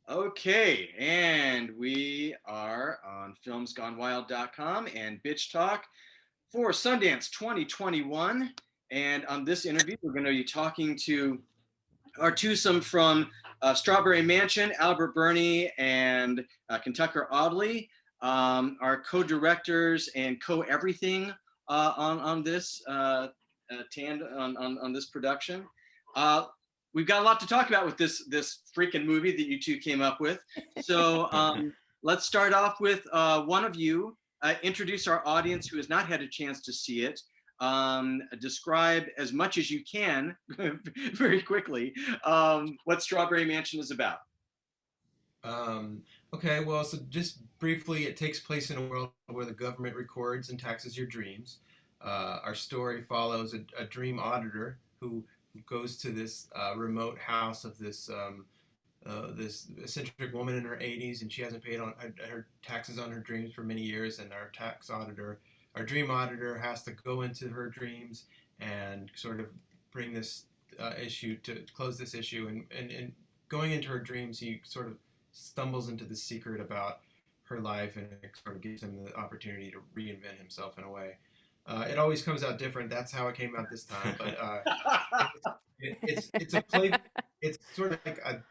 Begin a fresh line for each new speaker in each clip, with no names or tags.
Okay, and we are on filmsgonewild.com and Bitch Talk for Sundance 2021. And on this interview, we're going to be talking to our twosome from Strawberry Mansion, Albert Birney and Kentucker Audley, our co-directors and co-everything on this on this production. We've got a lot to talk about with this freaking movie that you two came up with. So let's start off with one of you introduce our audience who has not had a chance to see it. Describe as much as you can very quickly what Strawberry Mansion is about.
Okay, well, so just briefly, it takes place in a world where the government records and taxes your dreams. Our story follows a dream auditor who goes to this remote house of this eccentric woman in her 80s, and she hasn't paid on her taxes on her dreams for many years. And our dream auditor, has to go into her dreams and sort of bring this issue to close this issue. And going into her dreams, he sort of stumbles into the secret about her life, and it sort of gives him the opportunity to reinvent himself in a way. It always comes out different. That's how it came out this time. But it's a play. It's sort of like a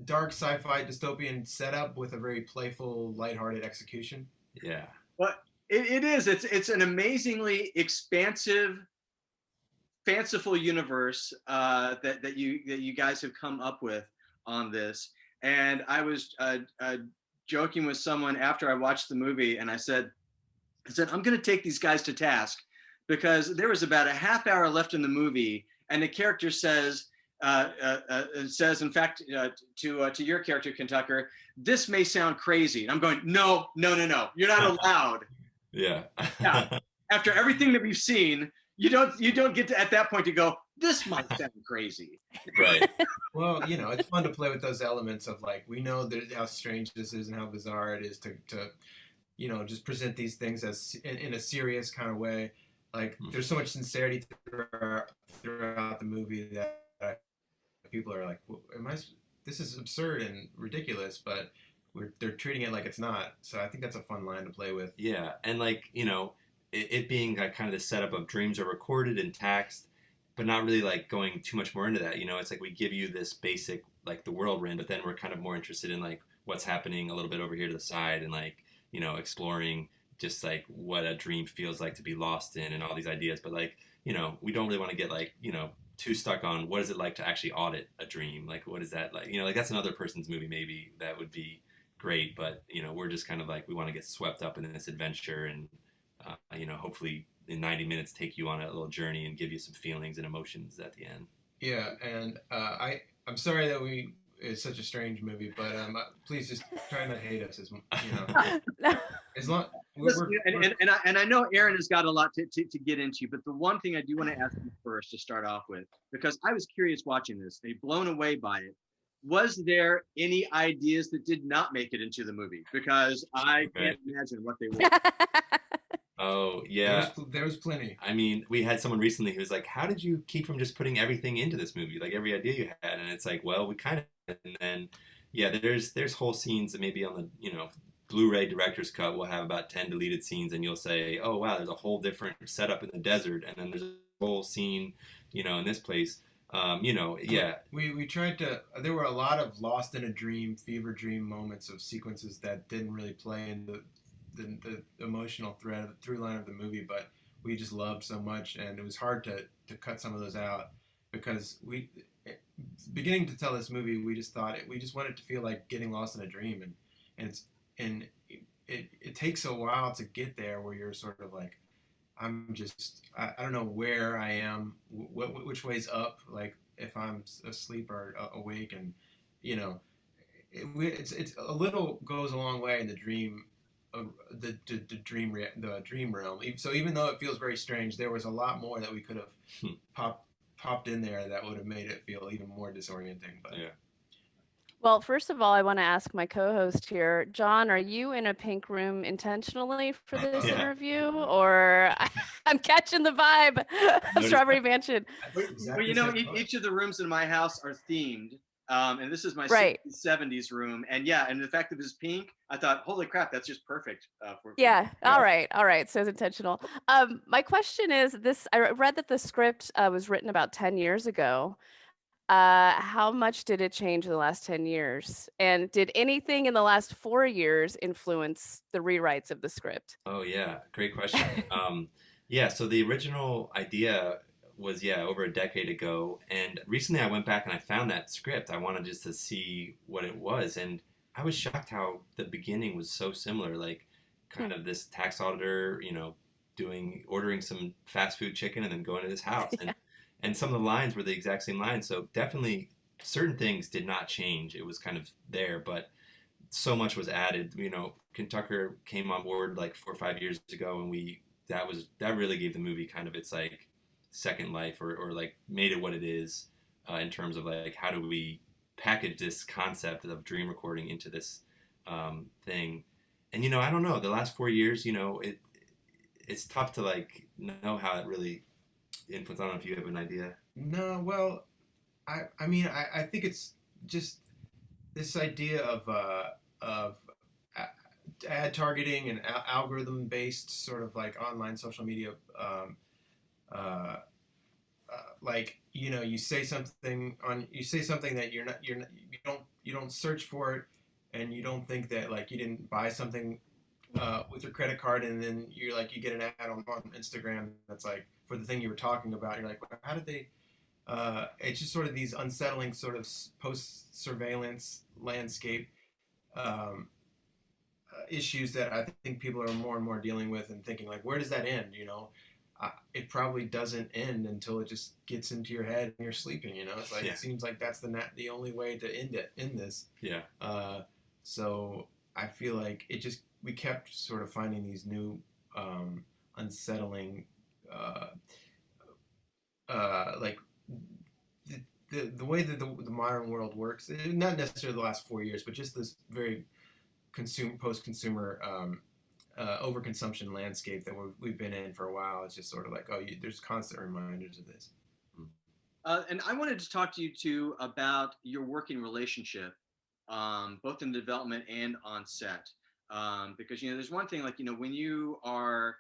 dark sci-fi dystopian setup with a very playful, lighthearted execution.
Yeah.
But it is. It's an amazingly expansive, fanciful universe that you guys have come up with on this. And I was joking with someone after I watched the movie, and I said, I'm going to take these guys to task because there was about a half hour left in the movie, and the character says, in fact, to your character, Kentucker, this may sound crazy. And I'm going, no, you're not allowed.
Yeah.
Yeah. After everything that we've seen, you don't get to at that point to go, this might sound crazy.
Right.
Well, it's fun to play with those elements of, like, we know that how strange this is and how bizarre it is to just present these things as in a serious kind of way. Like, there's so much sincerity throughout the movie that people are like, well, this is absurd and ridiculous, but they're treating it like it's not. So I think that's a fun line to play with.
Yeah, and it being like kind of the setup of dreams are recorded and taxed, but not really like going too much more into that. It's like we give you this basic, like, the world we're in, but then we're kind of more interested in like what's happening a little bit over here to the side, and like exploring just like what a dream feels like to be lost in and all these ideas. But like we don't really want to get like too stuck on what is it like to actually audit a dream. Like, what is that like? Like, that's another person's movie, maybe that would be great, but we're just kind of like, we want to get swept up in this adventure, and hopefully in 90 minutes take you on a little journey and give you some feelings and emotions at the end.
Yeah, and I'm sorry that it's such a strange movie, but please just try not to hate us, as long.
And I know Aaron has got a lot to get into, but the one thing I do want to ask you first to start off with, because I was curious watching this, blown away by it. Was there any ideas that did not make it into the movie? Because I can't imagine what they were.
Oh, yeah.
There was plenty.
I mean, we had someone recently who was like, how did you keep from just putting everything into this movie? Like, every idea you had. And it's like, well, we kind of, and then, yeah, there's whole scenes that maybe on the, Blu-ray director's cut will have about 10 deleted scenes, and you'll say, oh, wow, there's a whole different setup in the desert. And then there's a whole scene, in this place. Yeah.
We tried to. There were a lot of lost in a dream, fever dream moments of sequences that didn't really play in the emotional through line of the movie, but we just loved so much, and it was hard to cut some of those out because beginning to tell this movie, we just wanted to feel like getting lost in a dream, and it takes a while to get there where you're sort of like, I don't know where I am, which way's up, like if I'm asleep or awake, and it's a little goes a long way in the dream, the dream realm. So even though it feels very strange, there was a lot more that we could have popped in there that would have made it feel even more disorienting. But
yeah.
Well, first of all, I want to ask my co-host here, John, are you in a pink room intentionally for this interview, or I'm catching the vibe of Strawberry Mansion?
Well, each of the rooms in my house are themed. And this is my
Right.
60s, 70s room. And yeah, and the fact that it was pink, I thought, holy crap, that's just perfect for
Yeah.
Yeah.
All right. So it's intentional. My question is this: I read that the script was written about 10 years ago. How much did it change in the last 10 years? And did anything in the last 4 years influence the rewrites of the script?
Oh yeah, great question. Yeah, so the original idea was over a decade ago, and recently I went back and I found that script. I wanted just to see what it was, and I was shocked how the beginning was so similar. Like, kind
Hmm.
of this tax auditor, ordering some fast food chicken and then going to this house,
Yeah.
and some of the lines were the exact same lines. So definitely, certain things did not change. It was kind of there, but so much was added. Kentucker came on board like 4 or 5 years ago, and that really gave the movie kind of its like second life, or like made it what it is, in terms of like how do we package this concept of dream recording into this thing. And I don't know. The last 4 years, it's tough to like know how it really influenced. I don't know if you have an idea.
No, well, I mean, I think it's just this idea of ad targeting and algorithm based sort of like online social media, uh, like you say something that you don't search for it, and you don't think that like you didn't buy something with your credit card, and then you get an ad on Instagram that's like for the thing you were talking about. You're like, how did they? It's just sort of these unsettling sort of post surveillance landscape um, issues that I think people are more and more dealing with, and thinking like, where does that end? It probably doesn't end until it just gets into your head and you're sleeping. It's like It seems like that's the only way to end this.
Yeah.
So I feel like we kept sort of finding these new unsettling like the way that the modern world works, not necessarily the last 4 years, but just this very post-consumer overconsumption landscape that we've been in for a while. It's just sort of like, there's constant reminders of this.
And I wanted to talk to you too about your working relationship, both in development and on set, because there's one thing, like when you are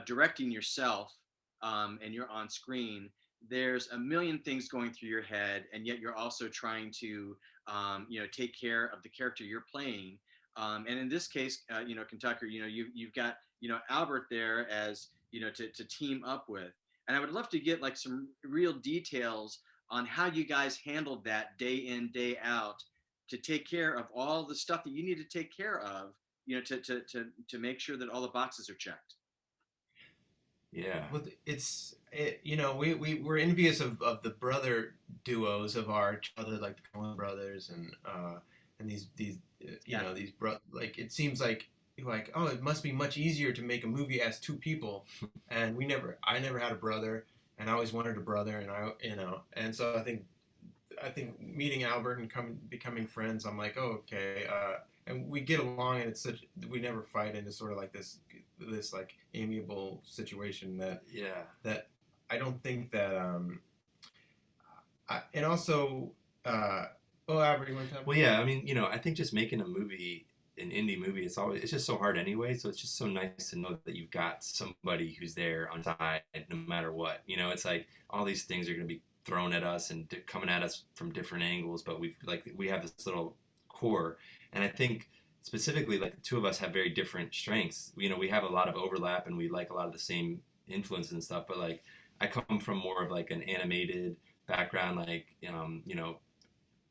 directing yourself, and you're on screen, there's a million things going through your head, and yet you're also trying to take care of the character you're playing. And in this case, Kentucker, you've got Albert there as to team up with. And I would love to get like some real details on how you guys handled that day in, day out, to take care of all the stuff that you need to take care of, to make sure that all the boxes are checked.
Yeah.
Well, we're envious of the brother duos of our childhood, like the Coen brothers, and these these like, it seems like oh, it must be much easier to make a movie as two people. And I never had a brother, and I always wanted a brother, and and so I think meeting Albert and becoming friends, I'm like, oh, okay, and we get along, and we never fight into sort of like this like amiable situation that I don't think that and also Albert, you want to tell me?
Well, yeah, I mean, I think just making a movie, an indie movie, it's just so hard anyway. So it's just so nice to know that you've got somebody who's there on side no matter what. It's like all these things are going to be thrown at us and coming at us from different angles, but we have this little core. And I think specifically, like, the two of us have very different strengths. We have a lot of overlap, and we like a lot of the same influences and stuff. But like, I come from more of like an animated background, like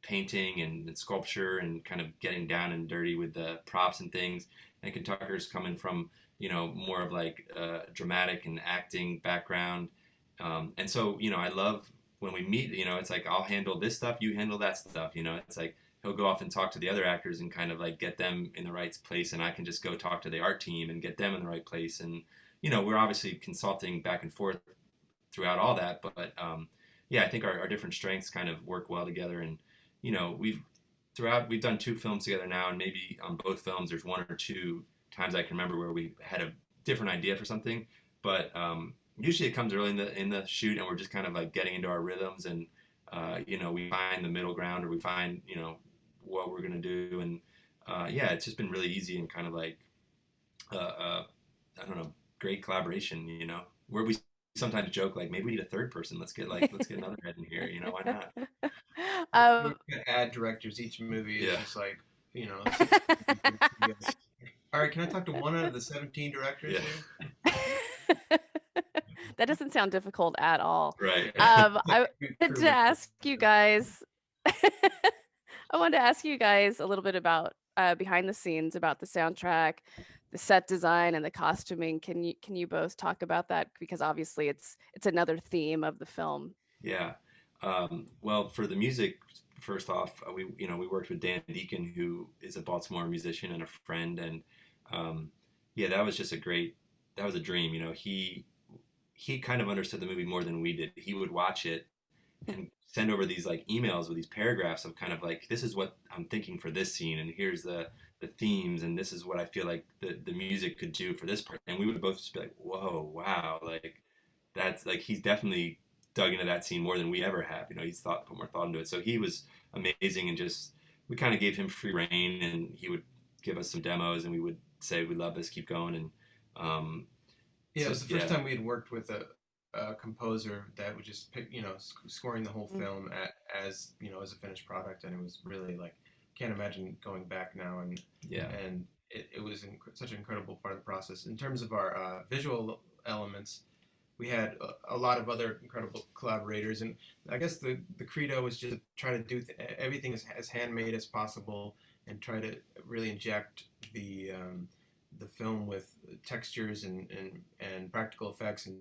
painting and sculpture, and kind of getting down and dirty with the props and things. And Kentucker's coming from more of like a dramatic and acting background. And so I love when we meet. It's like, I'll handle this stuff, you handle that stuff. It's like he'll go off and talk to the other actors and kind of like get them in the right place, and I can just go talk to the art team and get them in the right place. And we're obviously consulting back and forth throughout all that, but yeah, I think our different strengths kind of work well together. And we've done 2 films together now, and maybe on both films there's 1 or 2 times I can remember where we had a different idea for something, but usually it comes early in the shoot, and we're just kind of like getting into our rhythms, and we find the middle ground, or we find, what we're gonna do, and yeah, it's just been really easy and kind of like, I don't know, great collaboration. Where we sometimes joke like maybe we need a third person. Let's get another head in here. Why not?
We're gonna add directors each movie. It's
Yeah.
just like, 16 people together. All right, can I talk to one out of the 17 directors
Yeah.
here?
That doesn't sound difficult at all.
Right.
I wanted to ask you guys. I wanted to ask you guys a little bit about behind the scenes, about the soundtrack, the set design, and the costuming. Can you both talk about that? Because obviously it's another theme of the film.
Yeah. Well, for the music, first off, we worked with Dan Deacon, who is a Baltimore musician and a friend, and yeah, that was just that was a dream. He kind of understood the movie more than we did. He would watch it and send over these like emails with these paragraphs of kind of like, this is what I'm thinking for this scene, and here's the themes, and this is what I feel like the music could do for this part. And we would both just be like, whoa, wow, like that's like, he's definitely dug into that scene more than we ever have. He's put more thought into it. So he was amazing, and just, we kind of gave him free reign, and he would give us some demos, and we would say, we love this, keep going. And
yeah, it was the first time we had worked with a composer that would just pick, scoring the whole film as a finished product, and it was really like, can't imagine going back now, and
yeah,
and it was such an incredible part of the process. In terms of our visual elements, we had a lot of other incredible collaborators, and I guess the credo was just to try to do everything as handmade as possible, and try to really inject the film with textures and practical effects and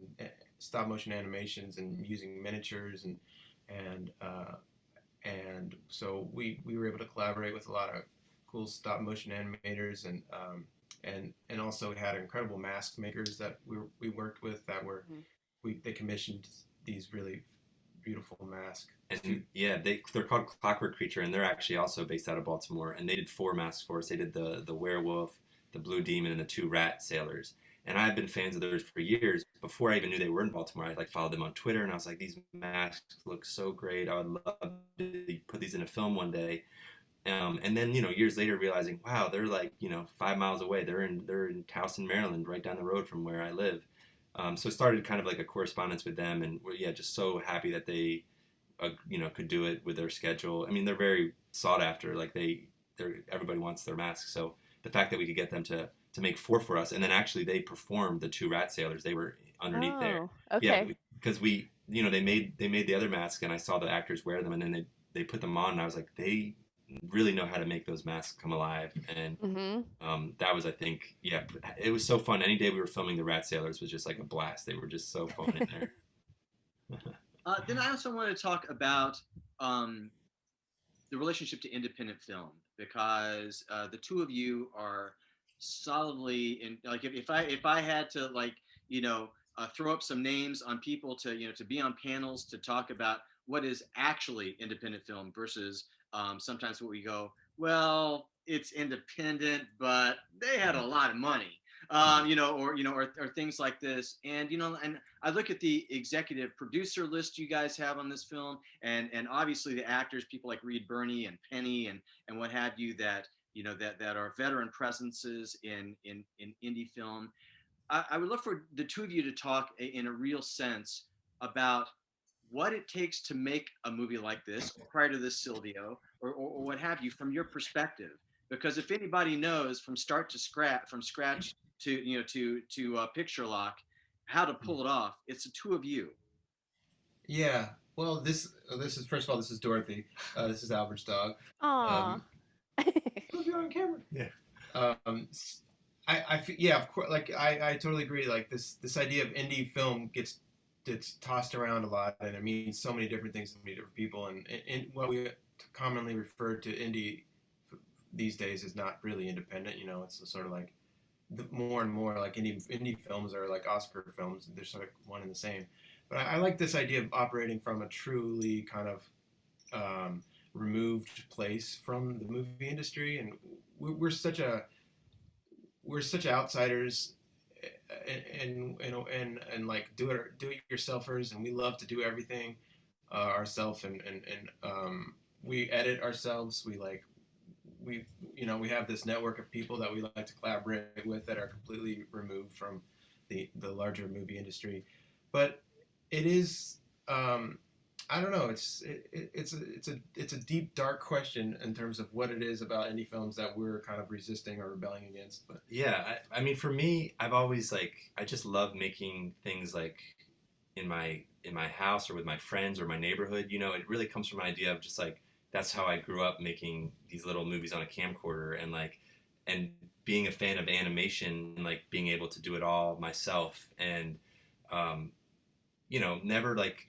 stop motion animations and using miniatures, and so we were able to collaborate with a lot of cool stop motion animators, and also had incredible mask makers that we worked with that were they commissioned these really beautiful masks.
And yeah, they're called Clockwork Creature, and they're actually also based out of Baltimore. And they did 4 masks for us. They did the werewolf, the blue demon, and the 2 rat sailors. And I've been fans of theirs for years. Before I even knew they were in Baltimore, I like followed them on Twitter, and I was like, these masks look so great. I would love to put these in a film one day. And then years later, realizing, wow, they're like 5 miles away. They're in Towson, Maryland, right down the road from where I live. So it started kind of like a correspondence with them, and we're just so happy that they could do it with their schedule. I mean, they're very sought after. Like everybody wants their masks. So the fact that we could get them to make 4 for us, and then actually they performed the 2 rat sailors. They were underneath there.
Okay.
Yeah, because they made the other masks, and I saw the actors wear them, and then they put them on, and I was like, they really know how to make those masks come alive. And that was, I think, it was so fun. Any day we were filming the rat sailors was just like a blast. They were just so fun in there.
Then I also want to talk about the relationship to independent film, because the two of you are solidly in. Like, if I had to throw up some names on people to be on panels to talk about what is actually independent film versus sometimes what we go, well, it's independent, but they had a lot of money, or things like this. And and I look at the executive producer list you guys have on this film, and obviously the actors, people like Birney and Penny and what have you, that that are veteran presences in indie film. I would love for the two of you to talk in a real sense about what it takes to make a movie like this, or prior to this, Silvio, or what have you, from your perspective. Because if anybody knows from scratch to picture lock, how to pull it off, it's the two of you.
Yeah. Well, this is, first of all, this is Dorothy. This is Albert's dog.
Aww.
It'll be on camera.
Yeah.
Yeah, of course. Like I totally agree. Like this idea of indie film gets tossed around a lot, and it means so many different things to many different people. And what we commonly refer to indie these days is not really independent. It's sort of like more and more like indie films are like Oscar films. They're sort of one and the same. But I like this idea of operating from a truly kind of removed place from the movie industry, and we're such outsiders and like do it yourselfers, and we love to do everything. ourselves, and we edit ourselves. We we have this network of people that we like to collaborate with that are completely removed from the larger movie industry. But it is I don't know. It's a deep, dark question in terms of what it is about indie films that we're kind of resisting or rebelling against. But
Yeah, I mean, for me, I've always like I just love making things like in my house or with my friends or my neighborhood. You know, it really comes from an idea of just like that's how I grew up making these little movies on a camcorder and being a fan of animation and like being able to do it all myself and um, never like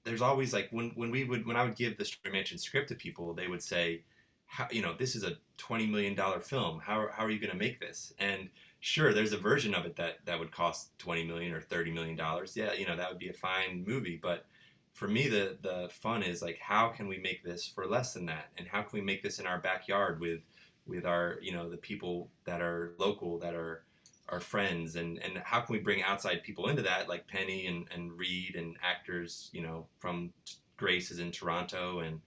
there's always like when I would give the Story Mansion script to people, they would say, how, this is a $20 million film. How are you going to make this? And sure, there's a version of it that would cost 20 million or 30 million dollars. Yeah, that would be a fine movie. But for me, the fun is like, how can we make this for less than that? And how can we make this in our backyard with our the people that are local, that are our friends, and how can we bring outside people into that, like Penny and Reed and actors, from Grace is in Toronto, and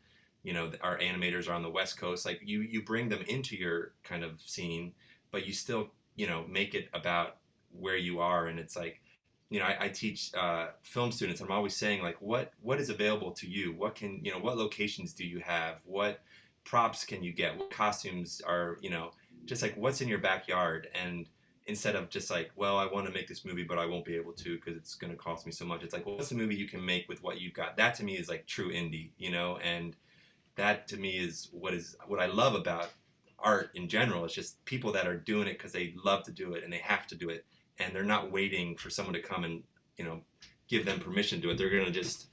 our animators are on the West Coast. Like you bring them into your kind of scene, but you still make it about where you are. And it's like I teach film students. I'm always saying like what is available to you. What can what locations do you have? What props can you get? What costumes are just like what's in your backyard? And instead of just like, well, I want to make this movie, but I won't be able to because it's going to cost me so much. It's like, well, what's the movie you can make with what you've got? That to me is like true indie, and that to me is what I love about art in general. It's just people that are doing it because they love to do it and they have to do it, and they're not waiting for someone to come and give them permission to do it. They're going to just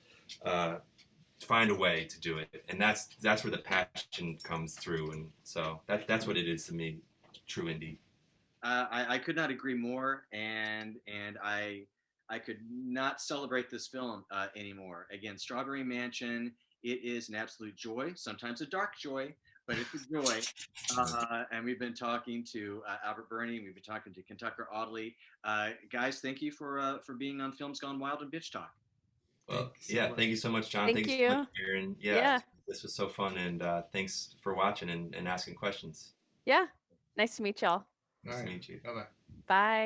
find a way to do it, and that's where the passion comes through. And so that's what it is to me, true indie.
I could not agree more, and I could not celebrate this film anymore. Again, Strawberry Mansion. It is an absolute joy, sometimes a dark joy, but it's a joy. And we've been talking to Albert Birney, and we've been talking to Kentucker Audley. Guys, thank you for being on Films Gone Wild and Bitch Talk.
Well, thank you so much, John.
Thank
Thank you so
you.
much, Aaron.
Yeah.
This was so fun, and thanks for watching and asking questions.
Yeah. Nice to meet y'all.
Nice to meet you.
Bye bye.
Bye.